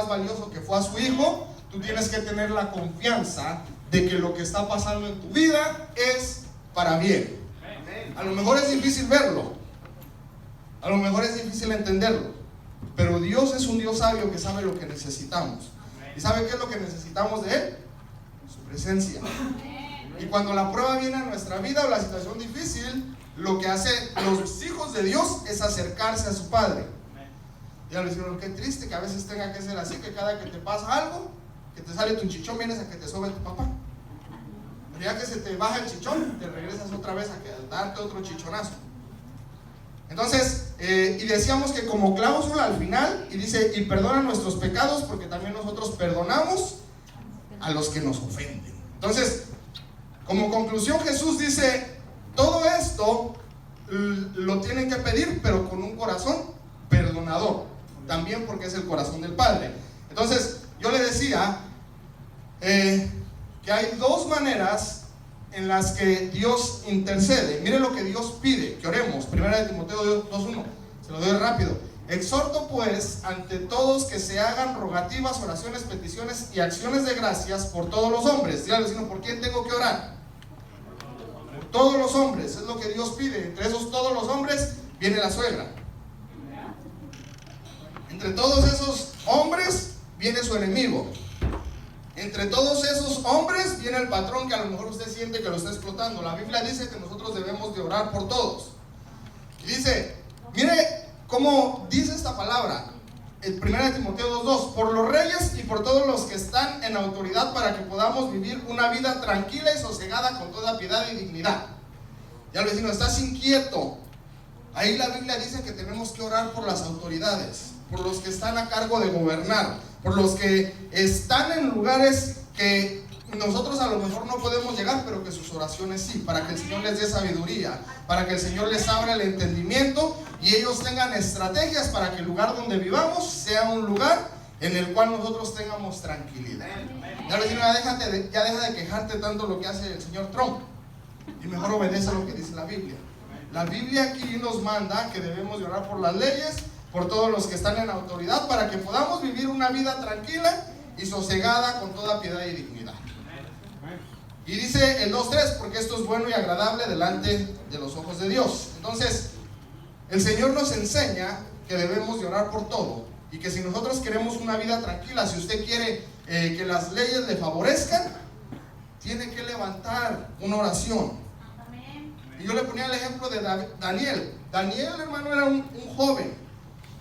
más valioso que fue a su hijo, tú tienes que tener la confianza de que lo que está pasando en tu vida es para bien. A lo mejor es difícil verlo, a lo mejor es difícil entenderlo, pero Dios es un Dios sabio que sabe lo que necesitamos. ¿Y sabe qué es lo que necesitamos de Él? Su presencia. Y cuando la prueba viene a nuestra vida o la situación difícil, lo que hacen los hijos de Dios es acercarse a su Padre. Y al decir, qué triste que a veces tenga que ser así, que cada que te pasa algo, que te sale tu chichón, vienes a que te sobe tu papá. Pero ya que se te baja el chichón, te regresas otra vez a darte otro chichonazo. Entonces, y decíamos que como cláusula al final, y dice, y perdona nuestros pecados, porque también nosotros perdonamos a los que nos ofenden. Entonces, como conclusión, Jesús dice, todo esto lo tienen que pedir, pero con un corazón perdonador, también porque es el corazón del Padre. Entonces, yo le decía que hay dos maneras en las que Dios intercede. Mire lo que Dios pide, que oremos. 1 Timoteo 2:1, se lo doy rápido. Exhorto pues ante todos que se hagan rogativas, oraciones, peticiones y acciones de gracias por todos los hombres. Dígale al vecino, ¿por quién tengo que orar? Por todos los hombres, es lo que Dios pide. Entre esos todos los hombres viene la suegra. Entre todos esos hombres viene su enemigo. Entre todos esos hombres viene el patrón que a lo mejor usted siente que lo está explotando. La Biblia dice que nosotros debemos de orar por todos. Y dice, mire cómo dice esta palabra, el 1 Timoteo 2:2, por los reyes y por todos los que están en autoridad, para que podamos vivir una vida tranquila y sosegada con toda piedad y dignidad. Y al vecino, ¿estás inquieto? Ahí la Biblia dice que tenemos que orar por las autoridades, por los que están a cargo de gobernar, por los que están en lugares que nosotros a lo mejor no podemos llegar, pero que sus oraciones sí, para que el Señor les dé sabiduría, para que el Señor les abra el entendimiento y ellos tengan estrategias para que el lugar donde vivamos sea un lugar en el cual nosotros tengamos tranquilidad. Ya le digo, ya deja de quejarte tanto lo que hace el señor Trump y mejor obedece lo que dice la Biblia. La Biblia aquí nos manda que debemos de orar por las leyes, por todos los que están en autoridad, para que podamos vivir una vida tranquila y sosegada con toda piedad y dignidad. Y dice el 2:3, porque esto es bueno y agradable delante de los ojos de Dios. Entonces, el Señor nos enseña que debemos de orar por todo, y que si nosotros queremos una vida tranquila, si usted quiere que las leyes le favorezcan, tiene que levantar una oración. Y yo le ponía el ejemplo de Daniel. Daniel, hermano, era un joven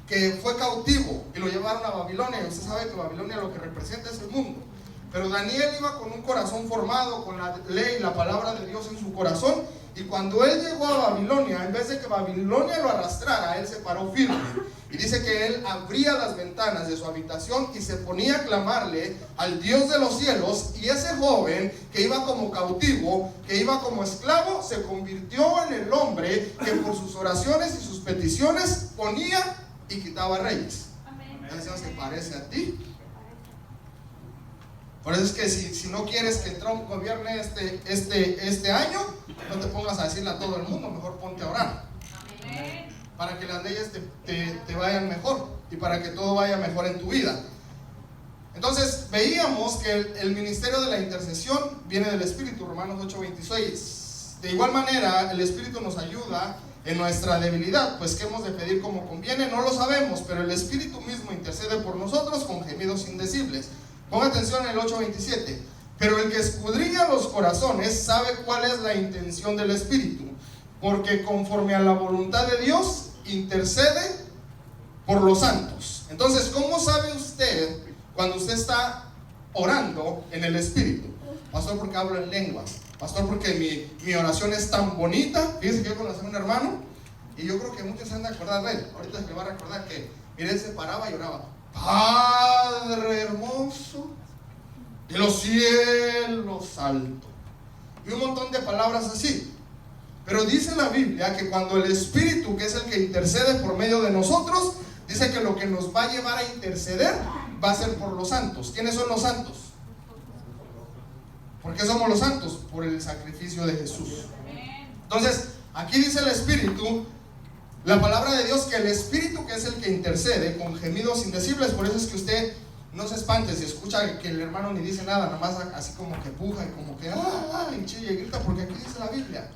que fue cautivo y lo llevaron a Babilonia. Y usted sabe que Babilonia lo que representa es el mundo. Pero Daniel iba con un corazón formado, con la ley, la palabra de Dios en su corazón. Y cuando él llegó a Babilonia, en vez de que Babilonia lo arrastrara, él se paró firme. Y dice que él abría las ventanas de su habitación y se ponía a clamarle al Dios de los cielos. Y ese joven que iba como cautivo, que iba como esclavo, se convirtió en el hombre que por sus oraciones y sus peticiones ponía y quitaba reyes. Ya decimos que parece a ti. Por eso es que si no quieres que Trump gobierne este año, no te pongas a decirle a todo el mundo, mejor ponte a orar. Para que las leyes te vayan mejor y para que todo vaya mejor en tu vida. Entonces veíamos que el ministerio de la intercesión viene del Espíritu, Romanos 8:26. De igual manera, el Espíritu nos ayuda en nuestra debilidad, pues que hemos de pedir como conviene, no lo sabemos, pero el Espíritu mismo intercede por nosotros con gemidos indecibles. Ponga atención en el 8:27. Pero el que escudriña los corazones sabe cuál es la intención del Espíritu, porque conforme a la voluntad de Dios intercede por los santos. Entonces, ¿cómo sabe usted cuando usted está orando en el Espíritu? Pastor, porque hablo en lenguas. Pastor, porque mi oración es tan bonita. Fíjense que yo conocí a un hermano y yo creo que muchos se han de acordar de él. Ahorita se me va a recordar que, mire, él se paraba y oraba: Padre hermoso de los cielos altos, y un montón de palabras así. Pero dice la Biblia que cuando el Espíritu, que es el que intercede por medio de nosotros, dice que lo que nos va a llevar a interceder va a ser por los santos. ¿Quiénes son los santos? ¿Por qué somos los santos? Por el sacrificio de Jesús. Entonces, aquí dice el Espíritu, la palabra de Dios, que el Espíritu, que es el que intercede con gemidos indecibles. Por eso es que usted no se espante si escucha que el hermano ni dice nada, nada más así como que puja y como que y chilla y grita, porque aquí dice la Biblia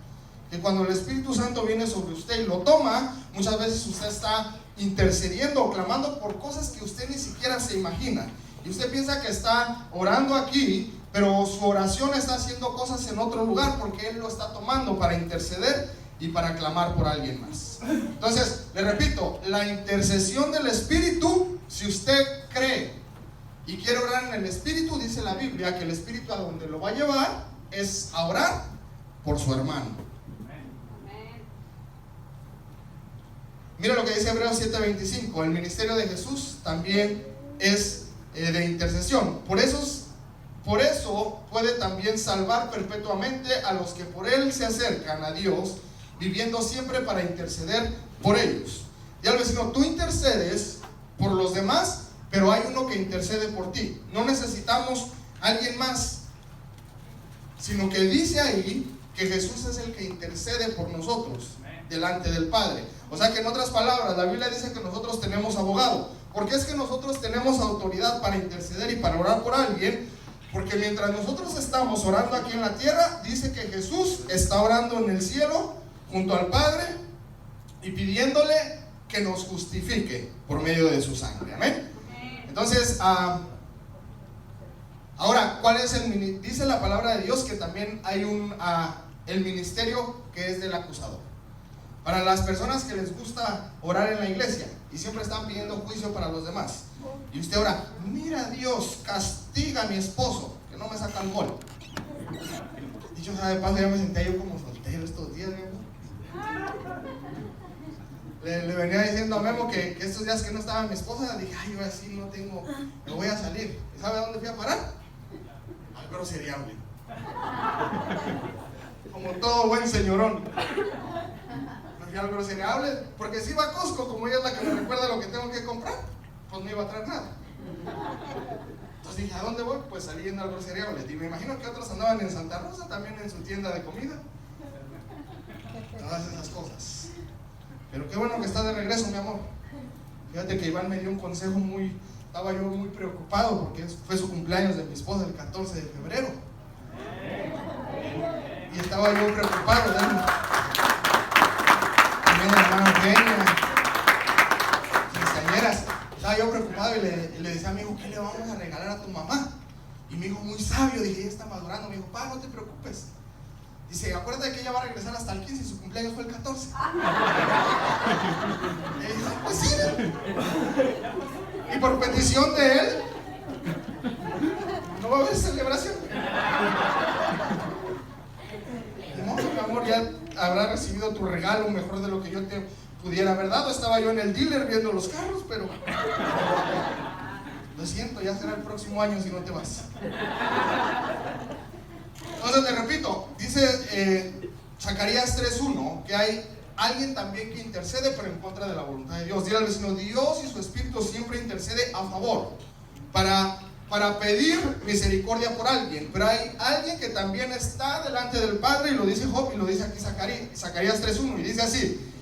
que cuando el Espíritu Santo viene sobre usted y lo toma, muchas veces usted está intercediendo o clamando por cosas que usted ni siquiera se imagina, y usted piensa que está orando aquí, pero su oración está haciendo cosas en otro lugar, porque Él lo está tomando para interceder y para clamar por alguien más. Entonces, le repito, la intercesión del Espíritu, si usted cree y quiere orar en el Espíritu, dice la Biblia que el Espíritu a donde lo va a llevar es a orar por su hermano. Mira lo que dice Hebreos 7:25, el ministerio de Jesús también es de intercesión. Por eso puede también salvar perpetuamente a los que por Él se acercan a Dios, viviendo siempre para interceder por ellos. Y al vecino, tú intercedes por los demás, pero hay uno que intercede por ti. No necesitamos a alguien más, sino que dice ahí que Jesús es el que intercede por nosotros delante del Padre. O sea que en otras palabras, la Biblia dice que nosotros tenemos abogado. ¿Por qué es que nosotros tenemos autoridad para interceder y para orar por alguien? Porque mientras nosotros estamos orando aquí en la tierra, dice que Jesús está orando en el cielo junto al Padre y pidiéndole que nos justifique por medio de su sangre. Amén. Entonces, ahora, ¿cuál es dice la palabra de Dios que también hay el ministerio que es del acusador? Para las personas que les gusta orar en la iglesia y siempre están pidiendo juicio para los demás, y usted ora, mira Dios, castiga a mi esposo que no me saca el gol. Dicho sea de paso, ya me sentía yo como soltero estos días, le venía diciendo a Memo que estos días que no estaba mi esposa, dije, yo así no tengo, me voy a salir. ¿Y sabe a dónde fui a parar? Al groseriable. Como todo buen señorón. Me fui al groseriable, porque si iba a Costco, como ella es la que me recuerda lo que tengo que comprar, pues no iba a traer nada. Entonces dije, ¿a dónde voy? Pues salí yendo al groseriable. Y me imagino que otros andaban en Santa Rosa, también en su tienda de comida. Todas esas cosas. Pero qué bueno que está de regreso, mi amor. Fíjate que Iván me dio un consejo estaba yo muy preocupado porque fue su cumpleaños de mi esposa el 14 de febrero. Y estaba yo preocupado, también la hermana Eugenia, quinceañeras. Estaba yo preocupado y le decía a mi hijo, ¿qué le vamos a regalar a tu mamá? Y mi hijo muy sabio, dije, ella está madurando. Me dijo, pa, no te preocupes. Dice, acuérdate que ella va a regresar hasta el 15 y su cumpleaños fue el 14. Y dije, pues sí. Y por petición de él, no va a haber celebración. No, mi amor, ya habrá recibido tu regalo mejor de lo que yo te pudiera haber dado. Estaba yo en el dealer viendo los carros, pero lo siento, ya será el próximo año si no te vas. Entonces te repito, dice Zacarías 3:1 que hay alguien también que intercede pero en contra de la voluntad de Dios. Dile al vecino, Dios y su Espíritu siempre intercede a favor para pedir misericordia por alguien, pero hay alguien que también está delante del Padre, y lo dice Job y lo dice aquí Zacarías 3:1, y dice así: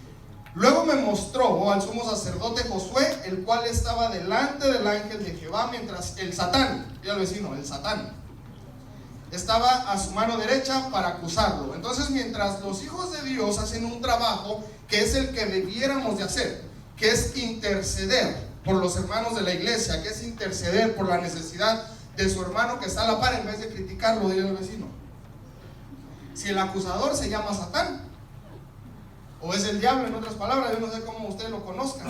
luego me mostró al sumo sacerdote Josué, el cual estaba delante del ángel de Jehová, mientras el Satán, dile al vecino, el Satán estaba a su mano derecha para acusarlo. Entonces, mientras los hijos de Dios hacen un trabajo que es el que debiéramos de hacer, que es interceder por los hermanos de la iglesia, que es interceder por la necesidad de su hermano que está a la par, en vez de criticarlo, dile al vecino, si el acusador se llama Satán o es el diablo, en otras palabras, yo no sé cómo ustedes lo conozcan,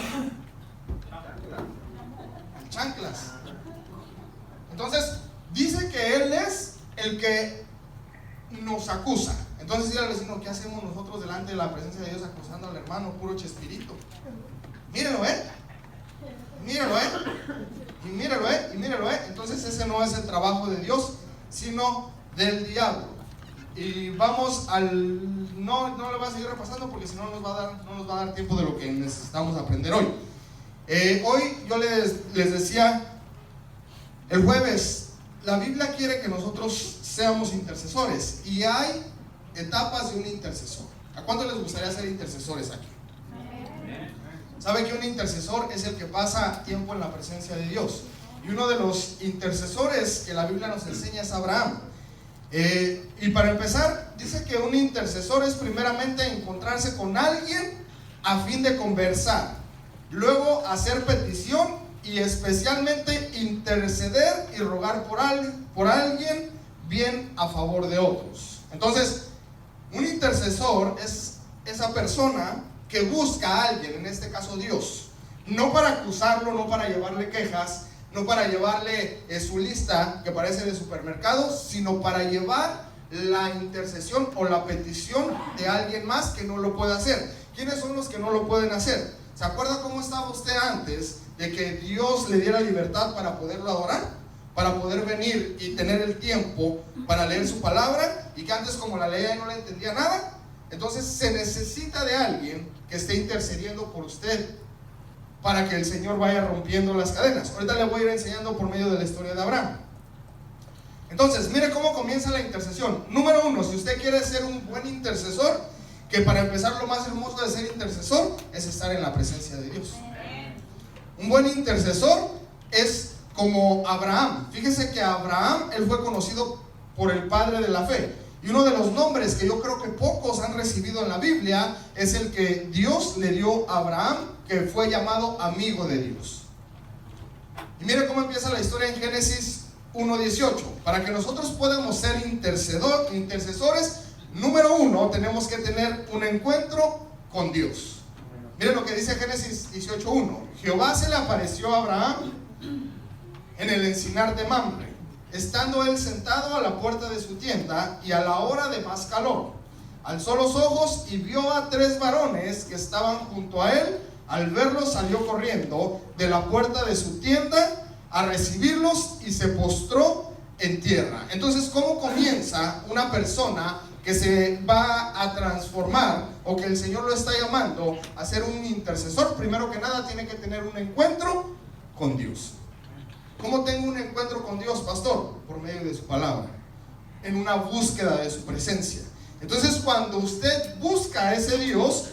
el chanclas. Entonces dice que él es el que nos acusa. Entonces dile al vecino, ¿qué hacemos nosotros delante de la presencia de Dios acusando al hermano? Puro chespirito. Míralo, míralo, y míralo, y míralo, Entonces ese no es el trabajo de Dios, sino del diablo. Y vamos no le voy a seguir repasando porque si no no nos va a dar tiempo de lo que necesitamos aprender hoy. Hoy yo les decía el jueves, la Biblia quiere que nosotros seamos intercesores, y hay etapas de un intercesor. ¿A cuánto les gustaría ser intercesores aquí? ¿Sabe que un intercesor es el que pasa tiempo en la presencia de Dios? Y uno de los intercesores que la Biblia nos enseña es Abraham. Y para empezar, dice que un intercesor es primeramente encontrarse con alguien a fin de conversar, luego hacer petición y especialmente interceder y rogar por alguien bien a favor de otros. Entonces, un intercesor es esa persona que busca a alguien, en este caso Dios, no para acusarlo, no para llevarle quejas, no para llevarle su lista que parece de supermercado, sino para llevar la intercesión o la petición de alguien más que no lo puede hacer. ¿Quiénes son los que no lo pueden hacer? ¿Se acuerda cómo estaba usted antes de que Dios le diera libertad para poderlo adorar? Para poder venir y tener el tiempo para leer su palabra, y que antes, como la leía y no le entendía nada. Entonces se necesita de alguien que esté intercediendo por usted para que el Señor vaya rompiendo las cadenas. Ahorita le voy a ir enseñando por medio de la historia de Abraham. Entonces, mire cómo comienza la intercesión. Número 1, si usted quiere ser un buen intercesor, que para empezar lo más hermoso de ser intercesor es estar en la presencia de Dios. Un buen intercesor es como Abraham. Fíjese que Abraham, él fue conocido por el padre de la fe. Y uno de los nombres que yo creo que pocos han recibido en la Biblia es el que Dios le dio a Abraham, que fue llamado amigo de Dios. Y mire cómo empieza la historia en Génesis 1:18. Para que nosotros podamos ser intercesores, número 1, tenemos que tener un encuentro con Dios. Mire lo que dice Génesis 18:1. Jehová se le apareció a Abraham en el encinar de Mamre, estando él sentado a la puerta de su tienda, y a la hora de más calor. Alzó los ojos y vio a 3 varones que estaban junto a él. Al verlos, salió corriendo de la puerta de su tienda a recibirlos y se postró en tierra. Entonces, ¿cómo comienza una persona que se va a transformar, o que el Señor lo está llamando a ser un intercesor? Primero que nada, tiene que tener un encuentro con Dios. ¿Cómo tengo un encuentro con Dios, pastor? Por medio de su palabra, en una búsqueda de su presencia. Entonces, cuando usted busca a ese Dios,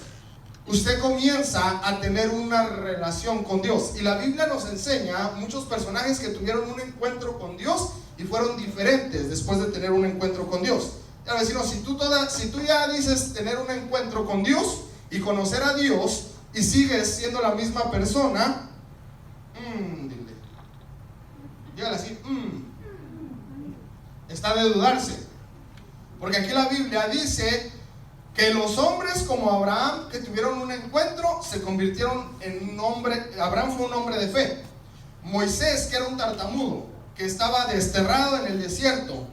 usted comienza a tener una relación con Dios. Y la Biblia nos enseña muchos personajes que tuvieron un encuentro con Dios y fueron diferentes después de tener un encuentro con Dios. Ya vecino, si tú ya dices tener un encuentro con Dios y conocer a Dios y sigues siendo la misma persona, dile, dígale así, está de dudarse. Porque aquí la Biblia dice que los hombres como Abraham, que tuvieron un encuentro, se convirtieron en un hombre. Abraham fue un hombre de fe. Moisés, que era un tartamudo, que estaba desterrado en el desierto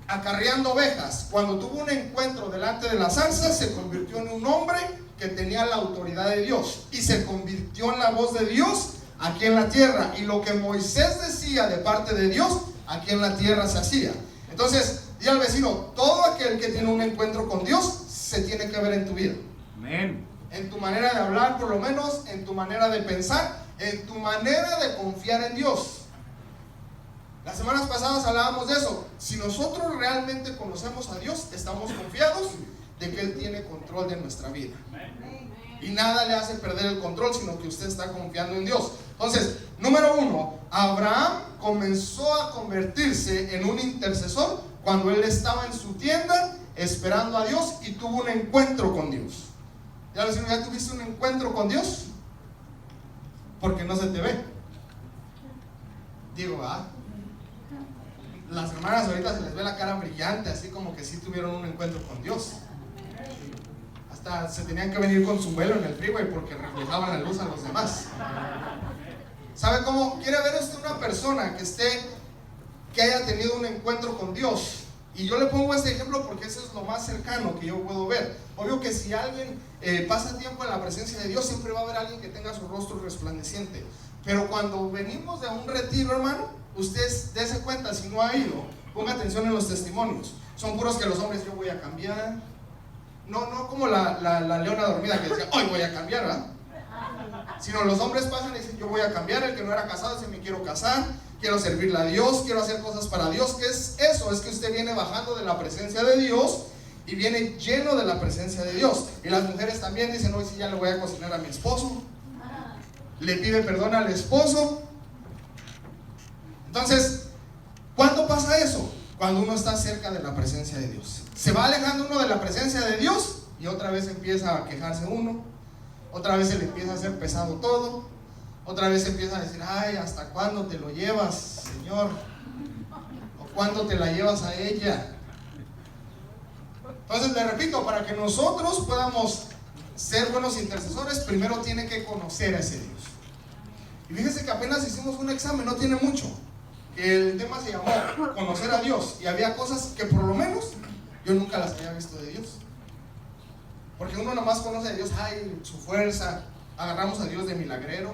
acarreando ovejas, cuando tuvo un encuentro delante de la zarza, se convirtió en un hombre que tenía la autoridad de Dios y se convirtió en la voz de Dios aquí en la tierra. Y lo que Moisés decía de parte de Dios, aquí en la tierra se hacía. Entonces, di al vecino, todo aquel que tiene un encuentro con Dios se tiene que ver en tu vida. Amén. En tu manera de hablar, por lo menos, en tu manera de pensar, en tu manera de confiar en Dios. Las semanas pasadas hablábamos de eso. Si nosotros realmente conocemos a Dios, estamos confiados de que Él tiene control de nuestra vida. Y nada le hace perder el control, sino que usted está confiando en Dios. Entonces, número 1, Abraham comenzó a convertirse en un intercesor cuando él estaba en su tienda esperando a Dios y tuvo un encuentro con Dios. ¿Ya tuviste un encuentro con Dios? Porque no se te ve. Digo, las hermanas ahorita se les ve la cara brillante, así como que sí tuvieron un encuentro con Dios. Hasta se tenían que venir con su velo en el freeway porque reflejaban la luz a los demás. ¿Sabe cómo? ¿Quiere ver usted una persona que haya tenido un encuentro con Dios? Y yo le pongo este ejemplo porque eso es lo más cercano que yo puedo ver. Obvio que si alguien pasa tiempo en la presencia de Dios, siempre va a haber alguien que tenga su rostro resplandeciente. Pero cuando venimos de un retiro, hermano, usted dése cuenta, si no ha ido, ponga atención en los testimonios. Son puros que los hombres, yo voy a cambiar. No como la leona dormida que decía, hoy voy a cambiar, ¿verdad? Sino los hombres pasan y dicen, yo voy a cambiar. El que no era casado dice, me quiero casar, quiero servirle a Dios, quiero hacer cosas para Dios. ¿Qué es eso? Es que usted viene bajando de la presencia de Dios y viene lleno de la presencia de Dios. Y las mujeres también dicen, hoy sí ya le voy a cocinar a mi esposo. Le pide perdón al esposo Entonces, ¿cuándo pasa eso? Cuando uno está cerca de la presencia de Dios. Se va alejando uno de la presencia de Dios y otra vez empieza a quejarse uno, otra vez se le empieza a hacer pesado todo, otra vez empieza a decir, ay, ¿hasta cuándo te lo llevas, Señor? ¿O cuándo te la llevas a ella? Entonces, le repito, para que nosotros podamos ser buenos intercesores, primero tiene que conocer a ese Dios. Y fíjese que apenas hicimos un examen, no tiene mucho. El tema se llamó conocer a Dios, y había cosas que por lo menos yo nunca las había visto de Dios. Porque uno nomás conoce a Dios, ay, su fuerza, agarramos a Dios de milagrero,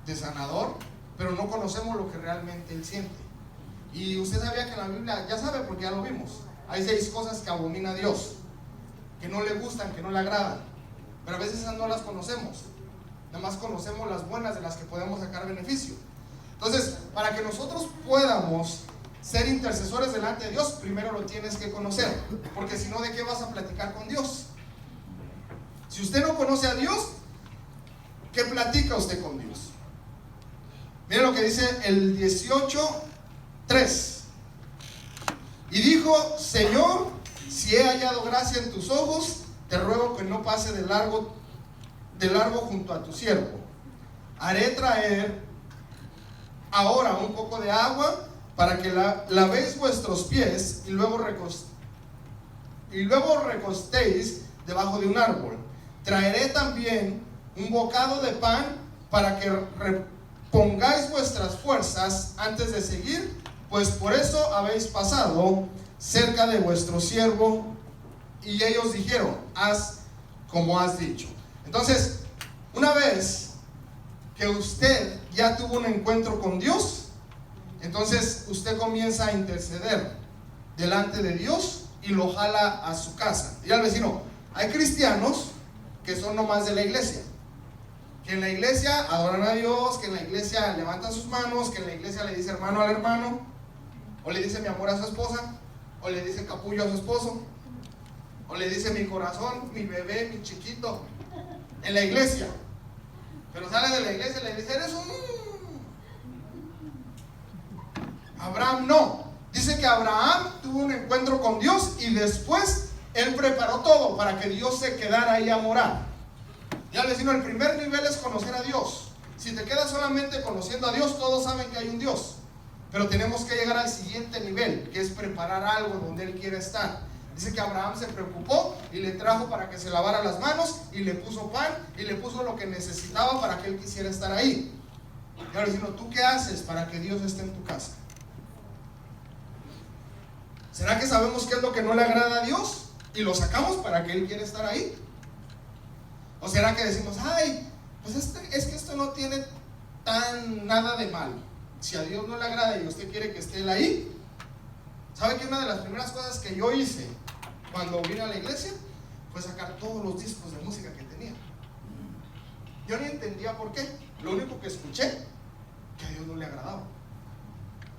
de sanador, pero no conocemos lo que realmente Él siente. Y usted sabía que en la Biblia, ya sabe porque ya lo vimos, hay 6 cosas que abomina a Dios, que no le gustan, que no le agradan, pero a veces esas no las conocemos, nada más conocemos las buenas de las que podemos sacar beneficio. Entonces, para que nosotros podamos ser intercesores delante de Dios, primero lo tienes que conocer, porque si no, ¿de qué vas a platicar con Dios? Si usted no conoce a Dios, ¿qué platica usted con Dios? Miren lo que dice el 18:3. Y dijo, Señor, si he hallado gracia en tus ojos, te ruego que no pase de largo junto a tu siervo. Haré traer ahora un poco de agua para que lavéis vuestros pies y luego recostéis debajo de un árbol. Traeré también un bocado de pan para que repongáis vuestras fuerzas antes de seguir, pues por eso habéis pasado cerca de vuestro siervo. Y ellos dijeron, haz como has dicho. Entonces, una vez que usted ya tuvo un encuentro con Dios, entonces usted comienza a interceder delante de Dios y lo jala a su casa. Y al vecino, hay cristianos que son nomás de la iglesia, que en la iglesia adoran a Dios, que en la iglesia levantan sus manos, que en la iglesia le dice hermano al hermano, o le dice mi amor a su esposa, o le dice capullo a su esposo, o le dice mi corazón, mi bebé, mi chiquito, en la iglesia. Pero sale de la iglesia y le dice, eres un... Abraham no. Dice que Abraham tuvo un encuentro con Dios y después él preparó todo para que Dios se quedara ahí a morar. Ya les digo, el primer nivel es conocer a Dios. Si te quedas solamente conociendo a Dios, todos saben que hay un Dios. Pero tenemos que llegar al siguiente nivel, que es preparar algo donde Él quiere estar. Dice que Abraham se preocupó y le trajo para que se lavara las manos y le puso pan y le puso lo que necesitaba para que él quisiera estar ahí. Y ahora diciendo, ¿tú qué haces para que Dios esté en tu casa? ¿Será que sabemos qué es lo que no le agrada a Dios y lo sacamos para que Él quiera estar ahí? ¿O será que decimos, ay, pues es que esto no tiene nada de malo? Si a Dios no le agrada y usted quiere que esté Él ahí. ¿Sabe que una de las primeras cosas que yo hice cuando vine a la iglesia fue sacar todos los discos de música que tenía? Yo ni entendía por qué. Lo único que escuché, que a Dios no le agradaba.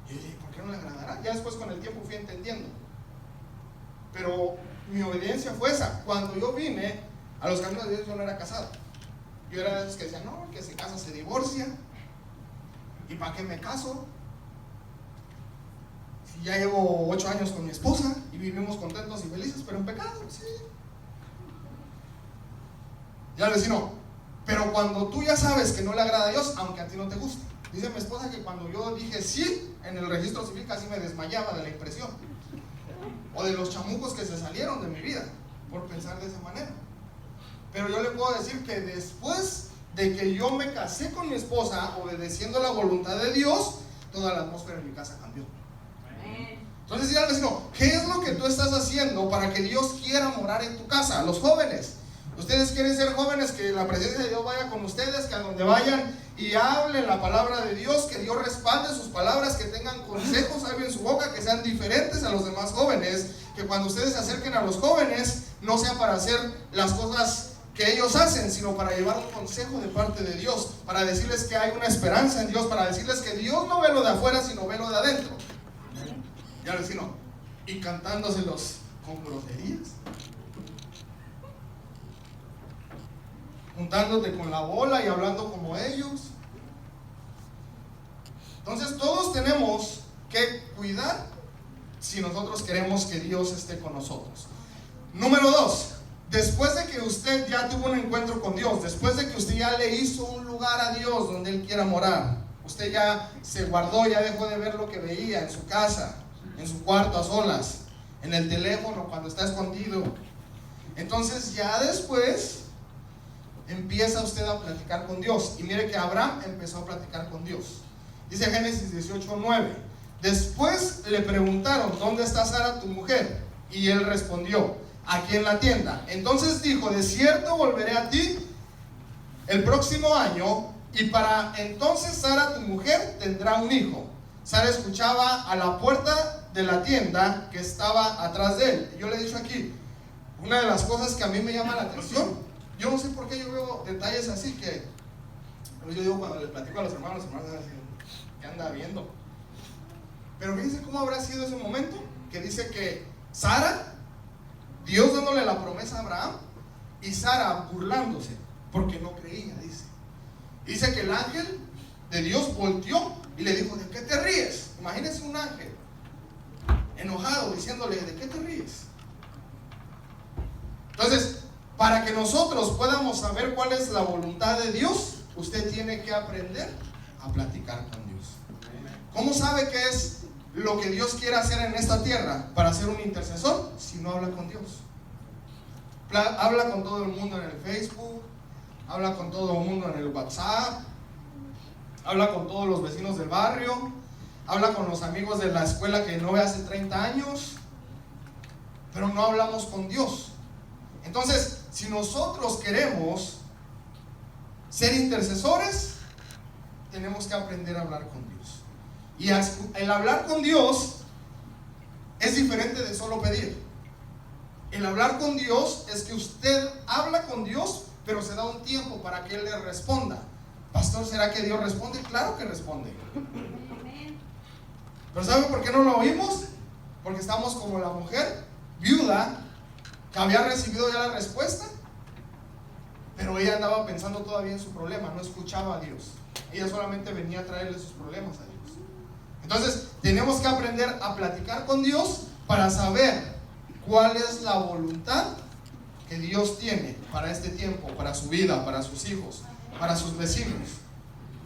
Y yo dije, ¿por qué no le agradará? Ya después con el tiempo fui entendiendo. Pero mi obediencia fue esa. Cuando yo vine a los caminos de Dios, yo no era casado. Yo era de esos que decían, no, el que se casa se divorcia. ¿Y para qué me caso? Si ya llevo 8 años con mi esposa y vivimos contentos y felices, pero en pecado, sí. Ya le decía, no. Pero cuando tú ya sabes que no le agrada a Dios, aunque a ti no te guste. Dice mi esposa que cuando yo dije sí en el registro civil casi me desmayaba de la impresión. O de los chamucos que se salieron de mi vida por pensar de esa manera. Pero yo le puedo decir que después de que yo me casé con mi esposa, obedeciendo la voluntad de Dios, toda la atmósfera en mi casa cambió. Entonces, dígale al vecino, ¿qué es lo que tú estás haciendo para que Dios quiera morar en tu casa? Los jóvenes, ustedes quieren ser jóvenes, que la presencia de Dios vaya con ustedes, que a donde vayan y hablen la palabra de Dios, que Dios respalde sus palabras, que tengan consejos algo en su boca, que sean diferentes a los demás jóvenes, que cuando ustedes se acerquen a los jóvenes, no sea para hacer las cosas que ellos hacen, sino para llevar un consejo de parte de Dios, para decirles que hay una esperanza en Dios, para decirles que Dios no ve lo de afuera, sino ve lo de adentro. Ya les digo, y cantándoselos con groserías, juntándote con la bola y hablando como ellos. Entonces todos tenemos que cuidar si nosotros queremos que Dios esté con nosotros. Número 2, después de que usted ya tuvo un encuentro con Dios, después de que usted ya le hizo un lugar a Dios donde Él quiera morar, usted ya se guardó, ya dejó de ver lo que veía en su casa, en su cuarto a solas, en el teléfono cuando está escondido. Entonces ya después empieza usted a platicar con Dios. Y mire que Abraham empezó a platicar con Dios. Dice Génesis 18:9. Después le preguntaron: ¿dónde está Sara tu mujer? Y él respondió: aquí en la tienda. Entonces dijo: de cierto volveré a ti el próximo año, y para entonces Sara tu mujer tendrá un hijo. Sara escuchaba a la puerta de la tienda que estaba atrás de él. Yo le he dicho aquí, una de las cosas que a mí me llama la atención, yo no sé por qué yo veo detalles así que yo digo, cuando les platico a los hermanos así, ¿qué anda viendo? Pero fíjense cómo habrá sido ese momento, que dice que Sara, Dios dándole la promesa a Abraham, y Sara burlándose porque no creía. Dice que el ángel de Dios volteó y le dijo: ¿de qué te ríes? Imagínense un ángel enojado diciéndole: ¿de qué te ríes? Entonces, para que nosotros podamos saber cuál es la voluntad de Dios, usted tiene que aprender a platicar con Dios. ¿Cómo sabe qué es lo que Dios quiere hacer en esta tierra para ser un intercesor? Si no habla con Dios. Habla con todo el mundo en el Facebook, habla con todo el mundo en el WhatsApp, habla con todos los vecinos del barrio, habla con los amigos de la escuela que no ve hace 30 años, pero no hablamos con Dios. Entonces, si nosotros queremos ser intercesores, tenemos que aprender a hablar con Dios. Y el hablar con Dios es diferente de solo pedir. El hablar con Dios es que usted habla con Dios, pero se da un tiempo para que Él le responda. Pastor, ¿será que Dios responde? Claro que responde. Pero ¿sabe por qué no lo oímos? Porque estamos como la mujer viuda que había recibido ya la respuesta, pero ella andaba pensando todavía en su problema, no escuchaba a Dios. Ella solamente venía a traerle sus problemas a Dios. Entonces tenemos que aprender a platicar con Dios para saber cuál es la voluntad que Dios tiene para este tiempo, para su vida, para sus hijos, para sus vecinos.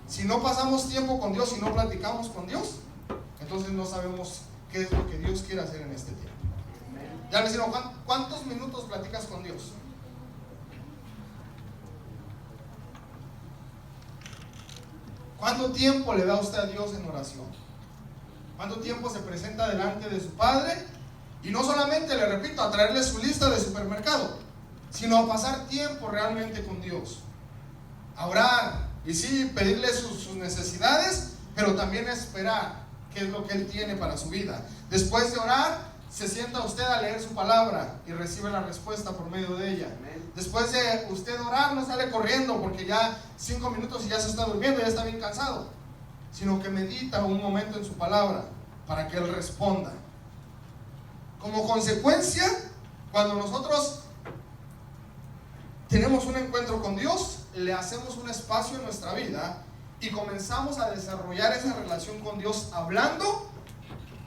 Si no pasamos tiempo con Dios y no platicamos con Dios, entonces no sabemos qué es lo que Dios quiere hacer en este tiempo. Ya me decían, ¿cuántos minutos platicas con Dios? ¿Cuánto tiempo le da usted a Dios en oración? ¿Cuánto tiempo se presenta delante de su Padre? Y no solamente, le repito, a traerle su lista de supermercado, sino a pasar tiempo realmente con Dios, a orar, y sí, pedirle sus necesidades, pero también esperar qué es lo que Él tiene para su vida. Después de orar, se sienta usted a leer su palabra y recibe la respuesta por medio de ella. Después de usted orar, no sale corriendo porque ya 5 minutos y ya se está durmiendo, ya está bien cansado, sino que medita un momento en su palabra para que Él responda. Como consecuencia, cuando nosotros tenemos un encuentro con Dios, le hacemos un espacio en nuestra vida y comenzamos a desarrollar esa relación con Dios hablando,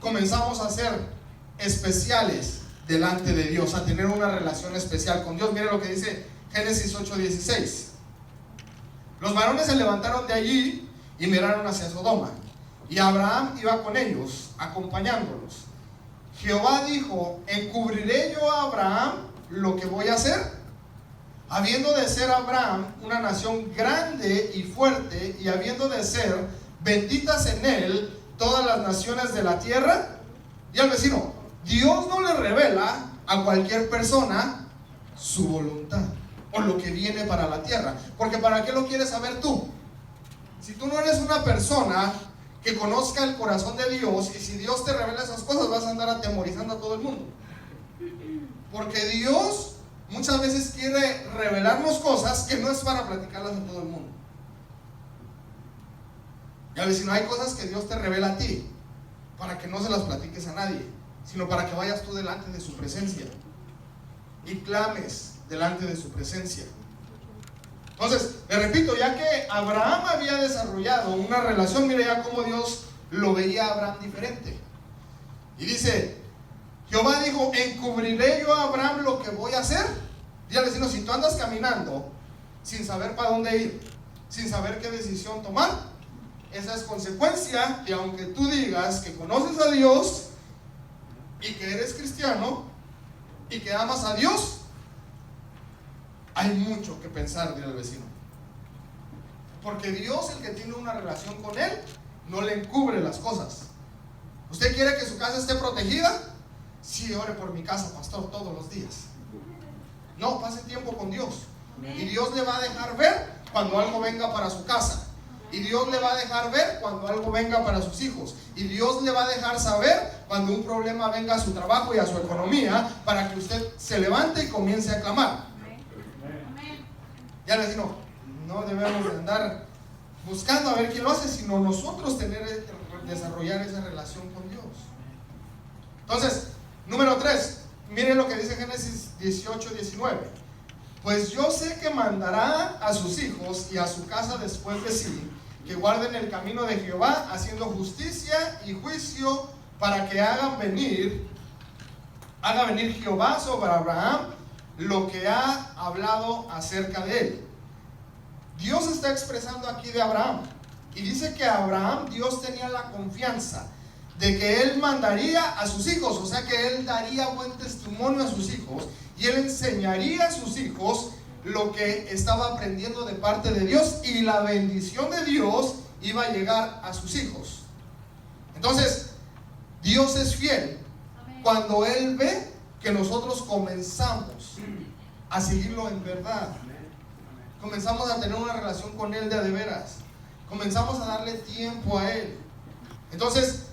comenzamos a ser especiales delante de Dios, a tener una relación especial con Dios. Mire lo que dice Génesis 8:16. Los varones se levantaron de allí y miraron hacia Sodoma, y Abraham iba con ellos, acompañándolos. Jehová dijo: ¿encubriré yo a Abraham lo que voy a hacer? Habiendo de ser Abraham una nación grande y fuerte, y habiendo de ser benditas en él todas las naciones de la tierra. Y al vecino, Dios no le revela a cualquier persona su voluntad o lo que viene para la tierra, porque ¿para qué lo quieres saber tú? Si tú no eres una persona que conozca el corazón de Dios, y si Dios te revela esas cosas, vas a andar atemorizando a todo el mundo, porque Dios muchas veces quiere revelarnos cosas que no es para platicarlas a todo el mundo. Ya ves, si no hay cosas que Dios te revela a ti, para que no se las platiques a nadie, sino para que vayas tú delante de su presencia y clames delante de su presencia. Entonces, le repito, ya que Abraham había desarrollado una relación, mire ya cómo Dios lo veía a Abraham diferente. Y dice, Jehová dijo, encubriré yo a Abraham lo que voy a hacer. Dígale, vecino, si tú andas caminando sin saber para dónde ir, sin saber qué decisión tomar, esa es consecuencia de aunque tú digas que conoces a Dios y que eres cristiano y que amas a Dios, hay mucho que pensar, dile al vecino. Porque Dios, el que tiene una relación con Él, no le encubre las cosas. ¿Usted quiere que su casa esté protegida? Sí, ore por mi casa, pastor, todos los días. No, pase tiempo con Dios. Y Dios le va a dejar ver cuando algo venga para su casa. Y Dios le va a dejar ver cuando algo venga para sus hijos. Y Dios le va a dejar saber cuando un problema venga a su trabajo y a su economía, para que usted se levante y comience a clamar. Ya les digo, no debemos de andar buscando a ver quién lo hace, sino nosotros desarrollar esa relación con Dios. Entonces, número 3, miren lo que dice Génesis 18:19. Pues yo sé que mandará a sus hijos y a su casa después de sí, que guarden el camino de Jehová, haciendo justicia y juicio, para que haga venir Jehová sobre Abraham lo que ha hablado acerca de él. Dios está expresando aquí de Abraham, y dice que a Abraham Dios tenía la confianza de que él mandaría a sus hijos, o sea que él daría buen testimonio a sus hijos, y él enseñaría a sus hijos lo que estaba aprendiendo de parte de Dios, y la bendición de Dios iba a llegar a sus hijos. Entonces, Dios es fiel cuando Él ve que nosotros comenzamos a seguirlo en verdad. Comenzamos a tener una relación con Él de veras. Comenzamos a darle tiempo a Él. Entonces,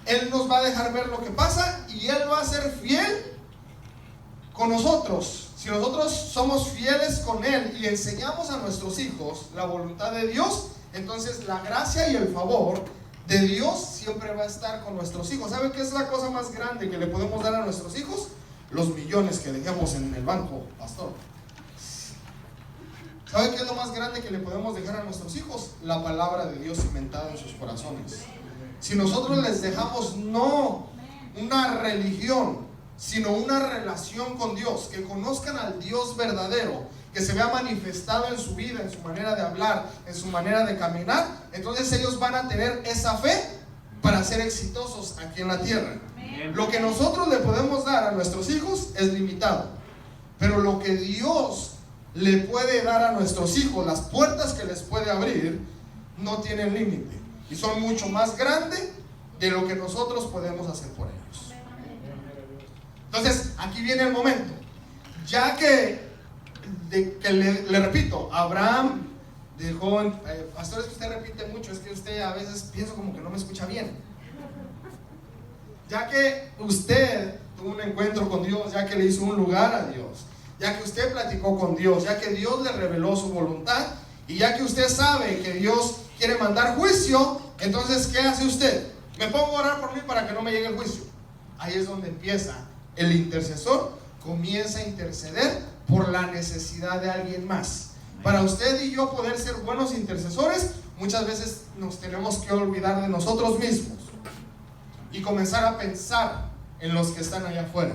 Él nos va a dejar ver lo que pasa, y Él va a ser fiel con nosotros. Si nosotros somos fieles con Él y enseñamos a nuestros hijos la voluntad de Dios, entonces la gracia y el favor de Dios siempre va a estar con nuestros hijos. ¿Sabe qué es la cosa más grande que le podemos dar a nuestros hijos? Los millones que dejemos en el banco, pastor. ¿Sabe qué es lo más grande que le podemos dejar a nuestros hijos? La palabra de Dios cimentada en sus corazones. Si nosotros les dejamos no una religión, sino una relación con Dios, que conozcan al Dios verdadero, que se vea manifestado en su vida, en su manera de hablar, en su manera de caminar, entonces ellos van a tener esa fe para ser exitosos aquí en la tierra. Lo que nosotros le podemos dar a nuestros hijos es limitado, pero lo que Dios le puede dar a nuestros hijos, las puertas que les puede abrir, no tienen límite, y son mucho más grandes de lo que nosotros podemos hacer por ellos. Entonces, aquí viene el momento. Ya que le repito, Abraham dejó, pastor, es que usted repite mucho, es que usted a veces pienso como que no me escucha bien. Ya que usted tuvo un encuentro con Dios, ya que le hizo un lugar a Dios, ya que usted platicó con Dios, ya que Dios le reveló su voluntad, y ya que usted sabe que Dios quiere mandar juicio, entonces, ¿qué hace usted? Me pongo a orar por mí para que no me llegue el juicio. Ahí es donde empieza. El intercesor comienza a interceder por la necesidad de alguien más. Para usted y yo poder ser buenos intercesores, muchas veces nos tenemos que olvidar de nosotros mismos y comenzar a pensar en los que están allá afuera,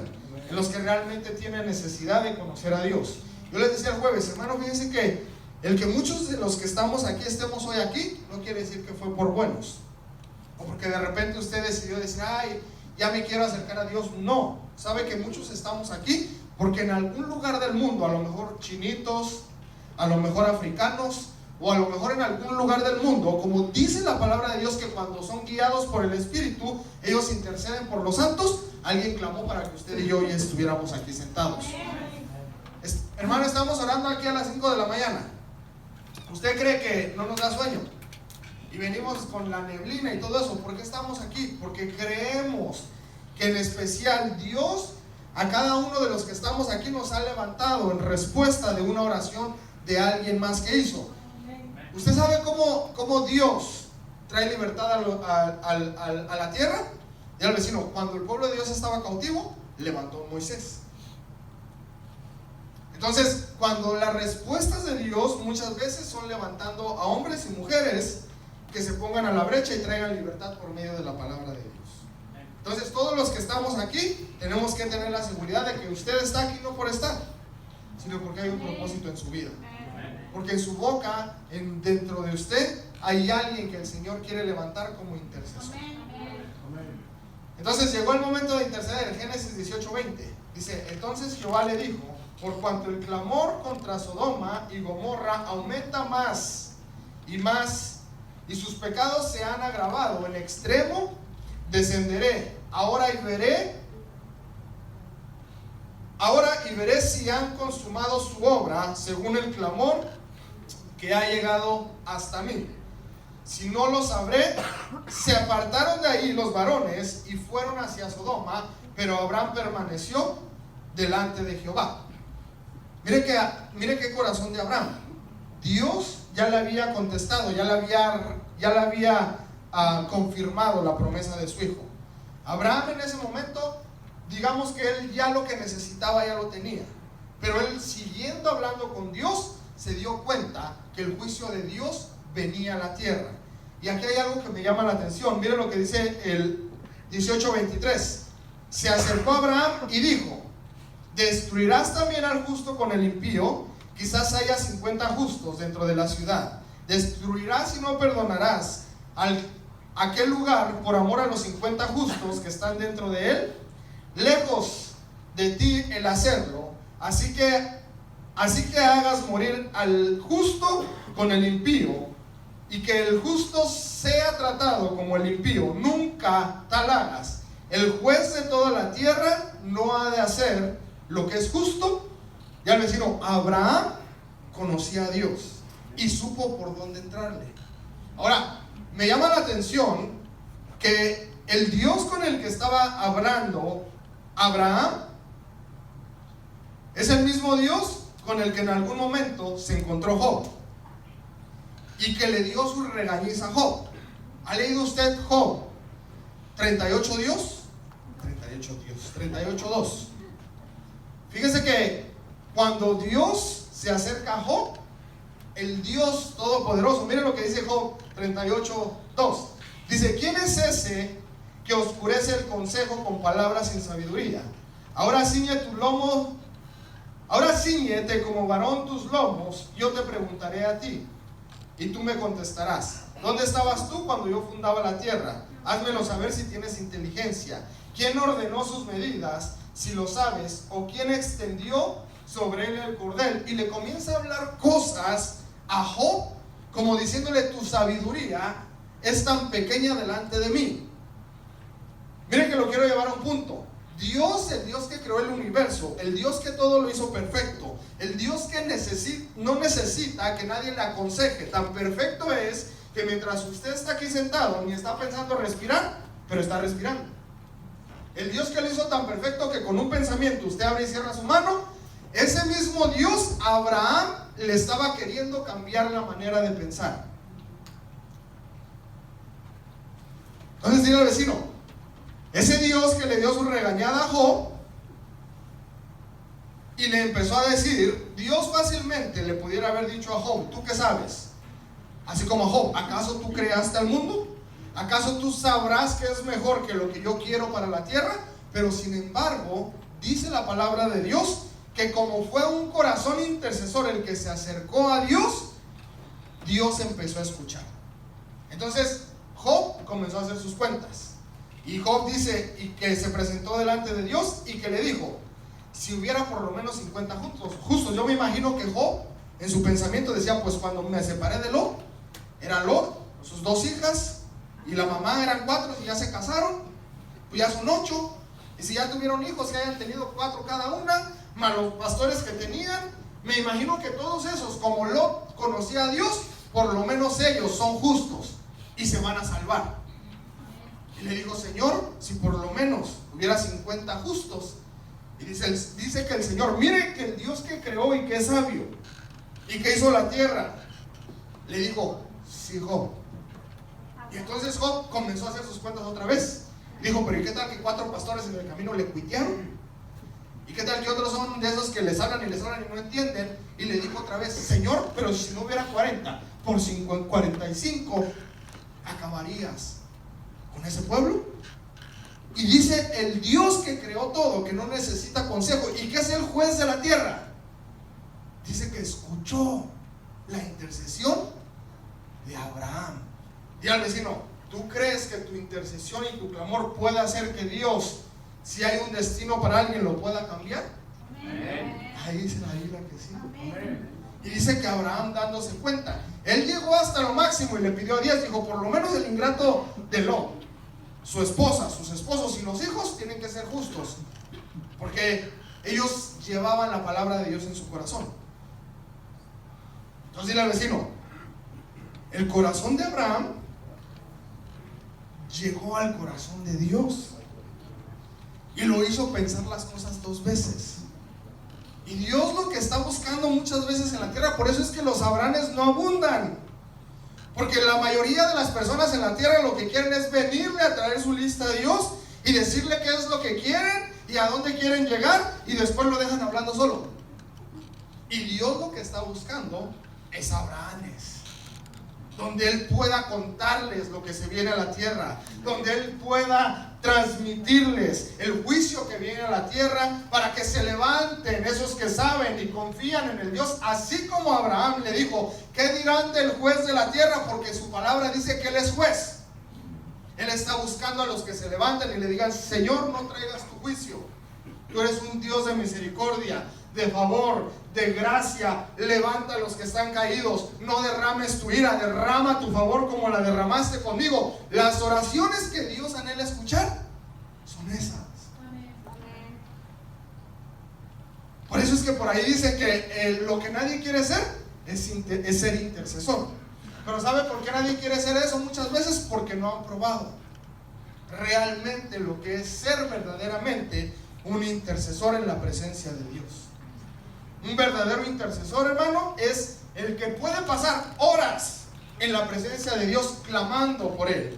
en los que realmente tienen necesidad de conocer a Dios. Yo les decía el jueves, hermano, fíjense que el que muchos de los que estamos aquí estemos hoy aquí, no quiere decir que fue por buenos, o porque de repente usted decidió decir, ay, ya me quiero acercar a Dios. No, sabe que muchos estamos aquí porque en algún lugar del mundo, a lo mejor chinitos, a lo mejor africanos, o a lo mejor en algún lugar del mundo, como dice la palabra de Dios, que cuando son guiados por el Espíritu, ellos interceden por los santos. Alguien clamó para que usted y yo ya estuviéramos aquí sentados. Hermano, estamos orando aquí a las 5 de la mañana. ¿Usted cree que no nos da sueño? Y venimos con la neblina y todo eso. ¿Por qué estamos aquí? Porque creemos que en especial Dios a cada uno de los que estamos aquí nos ha levantado en respuesta de una oración de alguien más que hizo. ¿Usted sabe cómo Dios trae libertad a la tierra? Y al vecino, cuando el pueblo de Dios estaba cautivo, levantó a Moisés. Entonces, cuando las respuestas de Dios muchas veces son levantando a hombres y mujeres que se pongan a la brecha y traigan libertad por medio de la palabra de Dios. Entonces, todos los que estamos aquí tenemos que tener la seguridad de que usted está aquí no por estar, sino porque hay un propósito en su vida. Porque en su boca, dentro de usted, hay alguien que el Señor quiere levantar como intercesor. Entonces llegó el momento de interceder. Génesis 18:20 dice: entonces Jehová le dijo: por cuanto el clamor contra Sodoma y Gomorra aumenta más y más, y sus pecados se han agravado en extremo, descenderé ahora y veré si han consumado su obra según el clamor que ha llegado hasta mí. Si no lo sabré. Se apartaron de ahí los varones y fueron hacia Sodoma, pero Abraham permaneció delante de Jehová. Mire qué corazón de Abraham. Dios ya le había contestado, ya le había confirmado la promesa de su hijo. Abraham en ese momento, digamos que él ya lo que necesitaba ya lo tenía, pero él, siguiendo hablando con Dios, se dio cuenta que el juicio de Dios venía a la tierra. Y aquí hay algo que me llama la atención. Mire lo que dice el 18:23. Se acercó a Abraham y dijo: ¿destruirás también al justo con el impío? Quizás haya 50 justos dentro de la ciudad. ¿Destruirás y no perdonarás aquel lugar por amor a los 50 justos que están dentro de él? Lejos de ti el hacerlo. Así que hagas morir al justo con el impío, y que el justo sea tratado como el impío. Nunca tal hagas. El juez de toda la tierra no ha de hacer lo que es justo. Y al vecino, Abraham conocía a Dios y supo por dónde entrarle. Ahora, me llama la atención que el Dios con el que estaba hablando Abraham es el mismo Dios con el que en algún momento se encontró Job y que le dio su regañiza a Job. ¿Ha leído usted Job 38:2? 38:2. Fíjese que cuando Dios se acerca a Job, el Dios Todopoderoso, mire lo que dice Job 38:2. Dice: ¿quién es ese que oscurece el consejo con palabras sin sabiduría? Ahora ciñete como varón tus lomos, yo te preguntaré a ti, y tú me contestarás. ¿Dónde estabas tú cuando yo fundaba la tierra? Házmelo saber si tienes inteligencia. ¿Quién ordenó sus medidas, si lo sabes? ¿O quién extendió sobre él el cordel? Y le comienza a hablar cosas a Job, como diciéndole: tu sabiduría es tan pequeña delante de mí. Miren que lo quiero llevar a un punto. Dios, el Dios que creó el universo, el Dios que todo lo hizo perfecto, el Dios que no necesita que nadie le aconseje, tan perfecto es que mientras usted está aquí sentado ni está pensando respirar, pero está respirando. El Dios que lo hizo tan perfecto que con un pensamiento usted abre y cierra su mano, ese mismo Dios a Abraham le estaba queriendo cambiar la manera de pensar. Entonces dile al vecino: ese Dios que le dio su regañada a Job y le empezó a decir, Dios fácilmente le pudiera haber dicho a Job: ¿tú qué sabes? Así como a Job: ¿acaso tú creaste al mundo? ¿Acaso tú sabrás que es mejor que lo que yo quiero para la tierra? Pero sin embargo, dice la palabra de Dios que como fue un corazón intercesor el que se acercó a Dios, Dios empezó a escuchar. Entonces Job comenzó a hacer sus cuentas. Y Job dice, y que se presentó delante de Dios y que le dijo: si hubiera por lo menos 50 justos. Yo me imagino que Job en su pensamiento decía: pues cuando me separé de Lot, era Lot, sus 2 hijas y la mamá, eran 4 y ya se casaron, pues ya son 8. Y si ya tuvieron hijos, que hayan tenido 4 cada una, más los pastores que tenían, me imagino que todos esos, como Lot conocía a Dios, por lo menos ellos son justos y se van a salvar. Y le dijo: Señor, si por lo menos hubiera 50 justos. Y dice que el Señor, mire que el Dios que creó y que es sabio y que hizo la tierra, le dijo: sí, Job. Y entonces Job comenzó a hacer sus cuentas otra vez. Dijo: pero ¿y qué tal que 4 pastores en el camino le cuitearon? ¿Y qué tal que otros son de esos que les hablan y no entienden? Y le dijo otra vez: Señor, pero si no hubiera 40, por 45 acabarías con ese pueblo. Y dice el Dios que creó todo, que no necesita consejo y que es el juez de la tierra, dice que escuchó la intercesión de Abraham. Dile al vecino: ¿tú crees que tu intercesión y tu clamor puede hacer que Dios, si hay un destino para alguien, lo pueda cambiar? Amén. Ahí dice la Biblia que sí. Amén. Y dice que Abraham, dándose cuenta, él llegó hasta lo máximo y le pidió a 10. Dijo: por lo menos el ingrato de Lot, su esposa, sus esposos y los hijos tienen que ser justos, porque ellos llevaban la palabra de Dios en su corazón. Entonces dile al vecino: el corazón de Abraham llegó al corazón de Dios y lo hizo pensar las cosas 2 veces. Y Dios lo que está buscando muchas veces en la tierra, por eso es que los Abrahames no abundan, porque la mayoría de las personas en la tierra lo que quieren es venirle a traer su lista de Dios y decirle qué es lo que quieren y a dónde quieren llegar, y después lo dejan hablando solo. Y Dios lo que está buscando es Abrahames, donde Él pueda contarles lo que se viene a la tierra, donde Él pueda transmitirles el juicio que viene a la tierra, para que se levanten esos que saben y confían en el Dios, así como Abraham le dijo: ¿qué dirán del juez de la tierra? Porque su palabra dice que Él es juez. Él está buscando a los que se levanten y le digan: Señor, no traigas tu juicio, tú eres un Dios de misericordia, de favor, de gracia. Levanta a los que están caídos, no derrames tu ira, derrama tu favor como la derramaste conmigo. Las oraciones que Dios anhela escuchar son esas. Por eso es que por ahí dice que lo que nadie quiere ser es ser intercesor. Pero ¿sabe por qué nadie quiere ser eso muchas veces? Porque no han probado realmente lo que es ser verdaderamente un intercesor en la presencia de Dios. Un verdadero intercesor, hermano, es el que puede pasar horas en la presencia de Dios clamando por Él.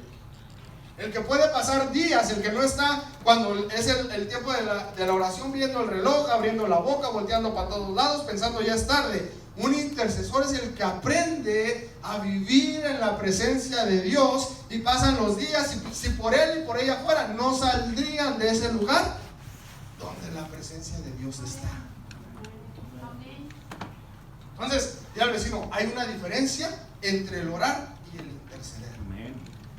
El que puede pasar días, el que no está cuando es el tiempo de la oración viendo el reloj, abriendo la boca, volteando para todos lados, pensando ya es tarde. Un intercesor es el que aprende a vivir en la presencia de Dios, y pasan los días, y si por él y por ella fuera, no saldrían de ese lugar donde la presencia de Dios está. Entonces, ya al vecino, hay una diferencia entre el orar y el interceder.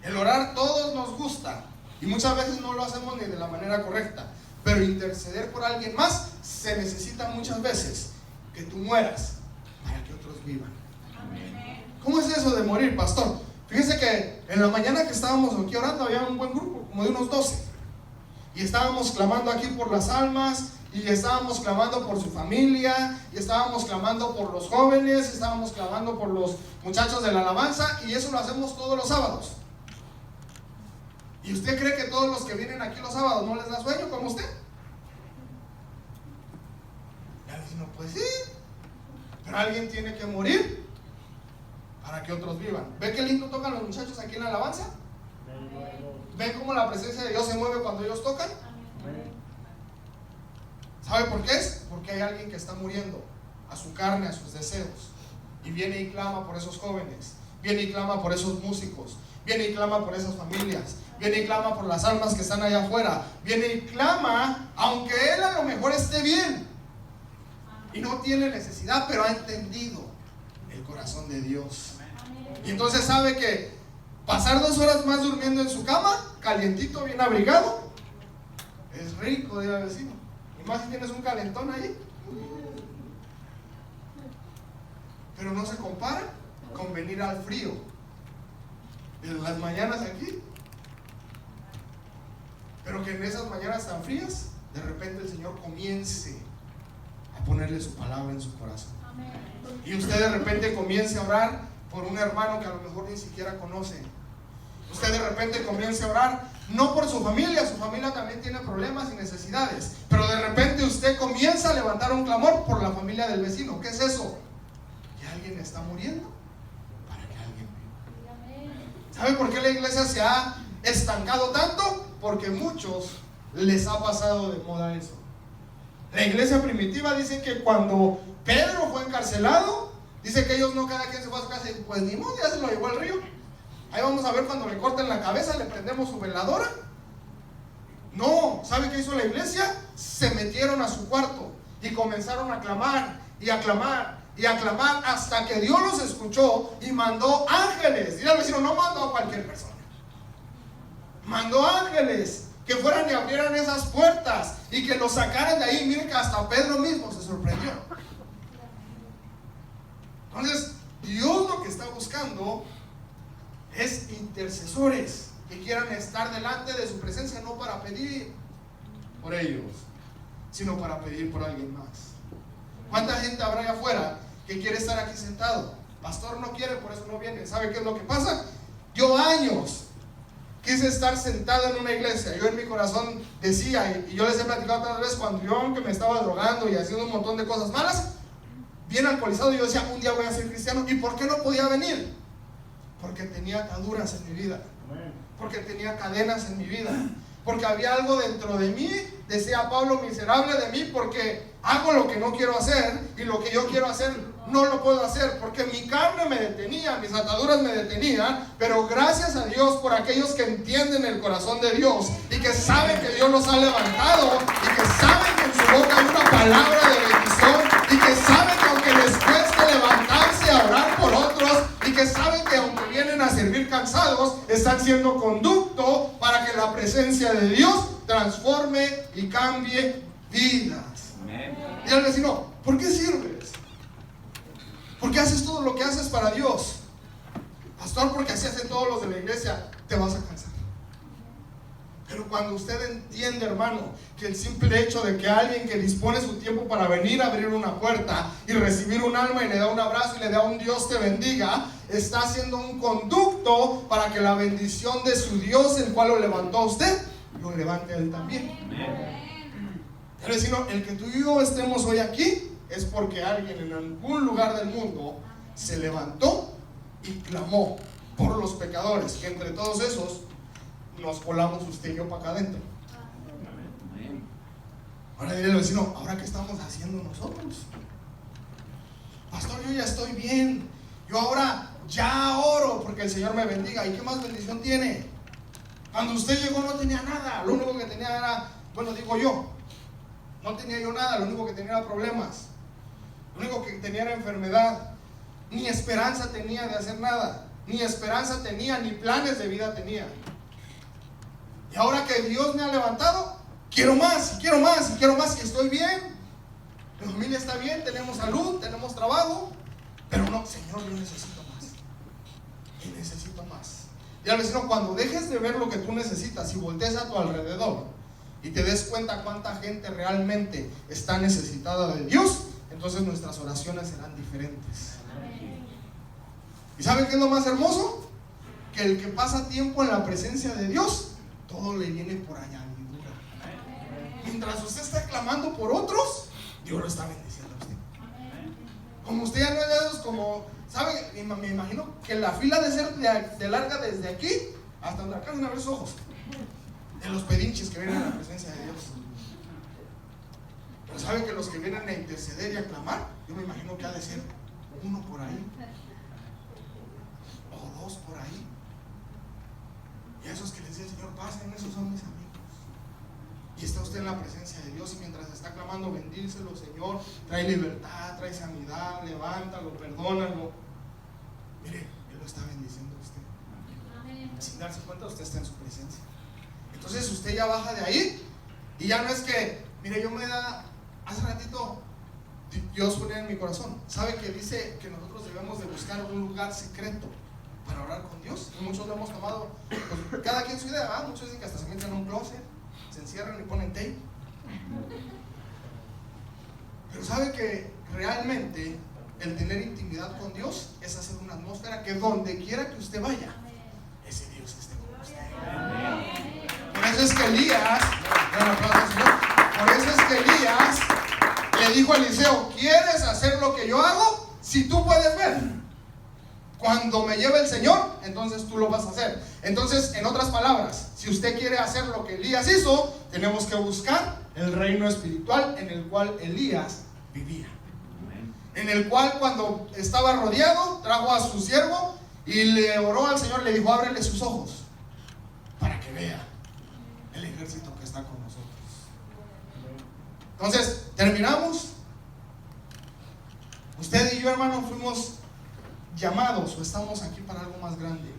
El orar todos nos gusta y muchas veces no lo hacemos ni de la manera correcta, pero interceder por alguien más se necesita muchas veces que tú mueras para que otros vivan. ¿Cómo es eso de morir, pastor? Fíjense que en la mañana que estábamos aquí orando había un buen grupo, como de unos 12, y estábamos clamando aquí por las almas, y estábamos clamando por su familia, y estábamos clamando por los jóvenes, estábamos clamando por los muchachos de la alabanza, y eso lo hacemos todos los sábados. ¿Y usted cree que todos los que vienen aquí los sábados no les da sueño como usted? Y al vecino, pues sí, pero alguien tiene que morir para que otros vivan. ¿Ve qué lindo tocan los muchachos aquí en la alabanza? ¿Ven cómo la presencia de Dios se mueve cuando ellos tocan? ¿Sabe por qué es? Porque hay alguien que está muriendo a su carne, a sus deseos, y viene y clama por esos jóvenes, viene y clama por esos músicos, viene y clama por esas familias, viene y clama por las almas que están allá afuera, viene y clama, aunque él a lo mejor esté bien y no tiene necesidad, pero ha entendido el corazón de Dios. Y entonces sabe que pasar 2 horas más durmiendo en su cama, calientito, bien abrigado, es rico, diga el vecino. Y más si tienes un calentón ahí. Pero no se compara con venir al frío en las mañanas aquí. Pero que en esas mañanas tan frías, de repente el Señor comience a ponerle su palabra en su corazón. Y usted de repente comience a orar por un hermano que a lo mejor ni siquiera conoce. Usted de repente comience a orar no por su familia también tiene problemas y necesidades, pero de repente usted comienza a levantar un clamor por la familia del vecino. ¿Qué es eso? Que alguien está muriendo para que alguien viva. ¿Sabe por qué la iglesia se ha estancado tanto? Porque muchos les ha pasado de moda eso. La iglesia primitiva dice que cuando Pedro fue encarcelado, dice que ellos no, cada quien se fue a su casa y pues ni modo, ya se lo llevó al río. Ahí vamos a ver cuando le corten la cabeza, le prendemos su veladora. No, ¿sabe qué hizo la iglesia? Se metieron a su cuarto y comenzaron a clamar y a clamar y a clamar hasta que Dios los escuchó y mandó ángeles. Dile al vecino, no mandó a cualquier persona, mandó ángeles que fueran y abrieran esas puertas y que los sacaran de ahí. Miren que hasta Pedro mismo se sorprendió. Entonces, Dios lo que está buscando es intercesores que quieran estar delante de su presencia, no para pedir por ellos, sino para pedir por alguien más. ¿Cuánta gente habrá allá afuera que quiere estar aquí sentado? Pastor no quiere, por eso no viene. ¿Sabe qué es lo que pasa? Yo años quise estar sentado en una iglesia. Yo en mi corazón decía, y yo les he platicado otras veces, cuando yo, aunque me estaba drogando y haciendo un montón de cosas malas, bien alcoholizado, yo decía, un día voy a ser cristiano. ¿Y por qué no podía venir? Porque tenía ataduras en mi vida, porque tenía cadenas en mi vida, porque había algo dentro de mí, decía Pablo, miserable de mí, porque hago lo que no quiero hacer y lo que yo quiero hacer no lo puedo hacer, porque mi carne me detenía, mis ataduras me detenían. Pero gracias a Dios por aquellos que entienden el corazón de Dios y que saben que Dios los ha levantado y que saben que en su boca hay una palabra de bendición y que saben que aunque les cueste levantarse a orar por otros y que saben que aunque vienen a servir cansados, están siendo conducto para que la presencia de Dios transforme y cambie vidas. Y al vecino, ¿por qué sirves? ¿Por qué haces todo lo que haces para Dios? Pastor, porque así hacen todos los de la iglesia. Te vas a cansar. Pero cuando usted entiende, hermano, que el simple hecho de que alguien que dispone su tiempo para venir a abrir una puerta y recibir un alma y le da un abrazo y le da un Dios te bendiga, está haciendo un conducto para que la bendición de su Dios, el cual lo levantó a usted, lo levante a él también. Pero sino el que tú y yo estemos hoy aquí es porque alguien en algún lugar del mundo se levantó y clamó por los pecadores, que entre todos esos nos colamos usted y yo para acá adentro. Ahora dile al vecino, ¿ahora qué estamos haciendo nosotros? Pastor, yo ya estoy bien, yo ahora ya oro porque el Señor me bendiga. ¿Y qué más bendición tiene? Cuando usted llegó no tenía nada, lo único que tenía era, bueno, digo yo, no tenía yo nada, lo único que tenía era problemas, lo único que tenía era enfermedad, ni esperanza tenía de hacer nada, ni esperanza tenía, ni planes de vida tenía. Y ahora que Dios me ha levantado, quiero más, y quiero más, y quiero más, y estoy bien, mi familia está bien, tenemos salud, tenemos trabajo, pero no, Señor, yo necesito más, y necesito más. Y al vecino, cuando dejes de ver lo que tú necesitas y voltees a tu alrededor y te des cuenta cuánta gente realmente está necesitada de Dios, entonces nuestras oraciones serán diferentes. ¿Y saben qué es lo más hermoso? Que el que pasa tiempo en la presencia de Dios, todo le viene por añadidura. Mientras usted está clamando por otros, Dios lo está bendiciendo a usted. Como usted ya no es de esos, como, ¿sabe? Me imagino que la fila de ser de larga desde aquí hasta donde alcanzan a ver sus ojos, de los pedinches que vienen a la presencia de Dios. Pero ¿saben que los que vienen a interceder y a clamar? Yo me imagino que ha de ser uno por ahí, o dos por ahí. Y a esos que les dice el Señor, pasen, esos son mis amigos. Y está usted en la presencia de Dios y mientras está clamando, bendícelo, Señor, trae libertad, trae sanidad, levántalo, perdónalo. Mire, Él lo está bendiciendo a usted. Amén. Sin darse cuenta, usted está en su presencia. Entonces usted ya baja de ahí y ya no es que, mire, yo me da, hace ratito Dios ponía en mi corazón, ¿sabe que dice que nosotros debemos de buscar un lugar secreto para orar con Dios? Y muchos lo hemos tomado, pues, cada quien su idea, ¿verdad? Muchos dicen que hasta se meten en un closet, se encierran y ponen tape. Pero ¿sabe que realmente el tener intimidad con Dios es hacer una atmósfera que donde quiera que usted vaya, ese Dios esté con usted? Por eso es que Elías, por eso es que Elías le dijo a Eliseo, ¿quieres hacer lo que yo hago? Si tú puedes ver, cuando me lleve el Señor, entonces tú lo vas a hacer. Entonces, en otras palabras, si usted quiere hacer lo que Elías hizo, tenemos que buscar el reino espiritual en el cual Elías vivía. En el cual, cuando estaba rodeado, trajo a su siervo y le oró al Señor, le dijo: ábrele sus ojos para que vea el ejército que está con nosotros. Entonces, terminamos. Usted y yo, hermano, fuimos llamados o estamos aquí para algo más grande.